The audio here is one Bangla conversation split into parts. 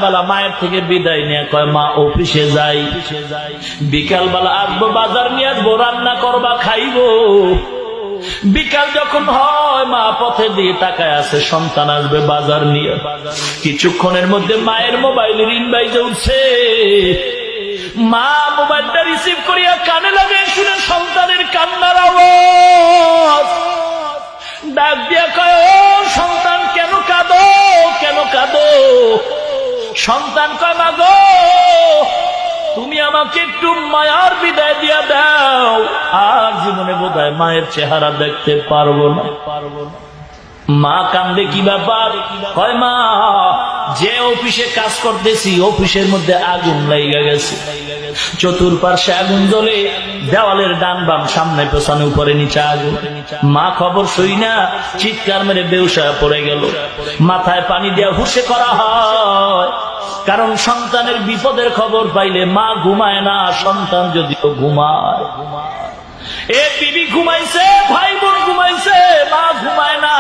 বেলা মায়ের থেকে বিদায় নিয়ে কয় মা অফিসে যাই, বিকাল বেলা আসবো বাজার নিয়ে আসবো, রান্না করবা খাইবো। বিকাল যখন হয় মা পথে দিয়ে তাকায় আছে, সন্তান আসবে বাজার নিয়ে। কিছুক্ষণের মধ্যে মায়ের মোবাইলে রিং বাইজে উঠছে। মা মোবাইলটা রিসিভ করিয়া কানে লাগে, শুনে সন্তানের কান্নার আওয়াজ। ডাক দিয়া কয় ও সন্তান, কেন কাঁদো, কেন কাঁদো? সন্তান কয় মা গো, তুমি আমাকে একটু মায়ার বিদায় দিয়া দাও, আর জীবনে বোধহয় মায়ের চেহারা দেখতে পারবো না। মা কান্দে, কি ব্যাপার? কয় মা, যে অফিসে কাজ করতেছি অফিসের মধ্যে আগুন লাইগা গেছে, চতুর্পার্শ্বে আগুন জ্বলে, দেওয়ালের ডান বাম সামনে পেছনে উপরে নিচে আগুন। মা খবর শুই না চিৎকার মেরে বেহুশ হয়ে পড়ে গেল। মাথায় পানি দেওয়া হুঁশে করা হয়, কারণ সন্তানের বিপদের খবর পাইলে মা ঘুমায় না, সন্তান যদিও ঘুমায়। এ বিবি ঘুমাইছে, ভাই বোন ঘুমাইছে, মা ঘুমায় না।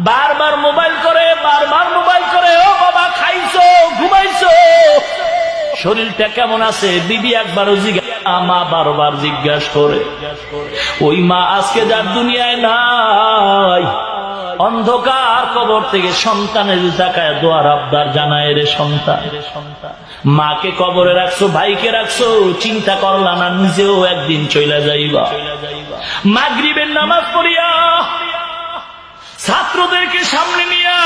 বারবার মোবাইল করে, বারবার মোবাইল করে, ও বাবা খাইছো, ঘুমাইছো, শরীরটা কেমন আছে? বিবি একবারও জিজ্ঞাসা, মা বারবার জিজ্ঞাসা করে। ওই মা আজকে যার দুনিয়ায় নাই, অন্ধকার কবর থেকে সন্তানের তাকায় দোয়ার আবদার জানায়, রে সন্তান, মাকে কবরে রাখছো, ভাইকে রাখছো, চিন্তা করলা না নিজেও একদিন চলে যাইবা। মাগরিবের নামাজ পড়িয়া ছাত্রদেরকে সামনে নিয়া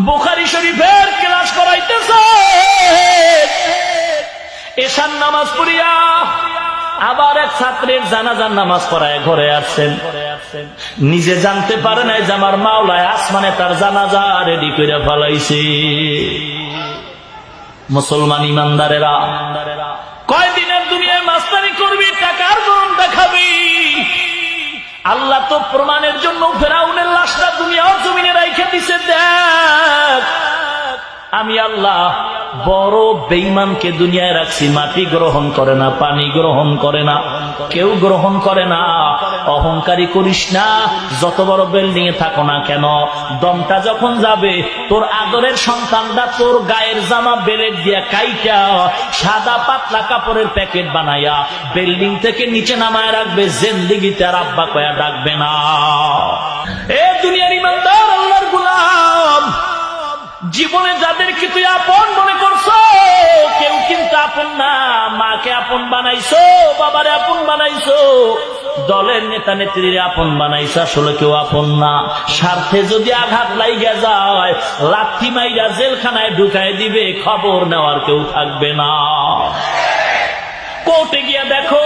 বুখারী শরীফের ক্লাস করাইতেছে। এশার নামাজ পড়িয়া আবার এক ছাত্রের জানাজার নামাজ পড়ায় ঘরে আসছেন। নিজে জানতে পারে নাই যে আমার মাওলায় আসমানে তার জানাজা রেডি করে ফেলাইছে। মুসলমান ইমানদারেরা, কয়দিনের দুনিয়ায় মাস্তানি করবি, টাকার গরম দেখাবি? আল্লাহ তো প্রমাণের জন্য ফেরাউনের লাশটা দুনিয়ার জমিনে রাইখে দিছে। দেখ, আমি আল্লাহ বড় বেঈমানকে দুনিয়ায় রাখছি, মাটি গ্রহণ করে না, পানি গ্রহণ করে না, কেউ গ্রহণ করে না। অহংকারী করিস না, যত বড় বিল্ডিং এ থাকো না কেন, দমটা যখন যাবে তোর আদরের সন্তানটা তোর গায়ের জামা বেলেট দিয়া কাইটা সাদা পাতলা কাপড়ের প্যাকেট বানাইয়া বিল্ডিং থেকে নিচে নামায় রাখবে, জিন্দেগিতে আর আব্বা কয়া ডাকবে না। এ দুনিয়ার ইমানদার আল্লাহর গোলাম, জীবনে যাদেরকে তুই আপন মনে করছো, কেউ কিন্তু আপন না। মাকে আপন বানাইছো, বাবারে আপন বানাইছো, দলের নেতা নেত্রীরে আপন বানাইছো, আসলে কেউ আপন না। স্বার্থে যদি আঘাত লাইগা যায়, লাথি মাইরা জেলখানায় ঢুকায় দিবে, খবর নেওয়ার কেউ থাকবে না। কোর্টে গিয়া দেখো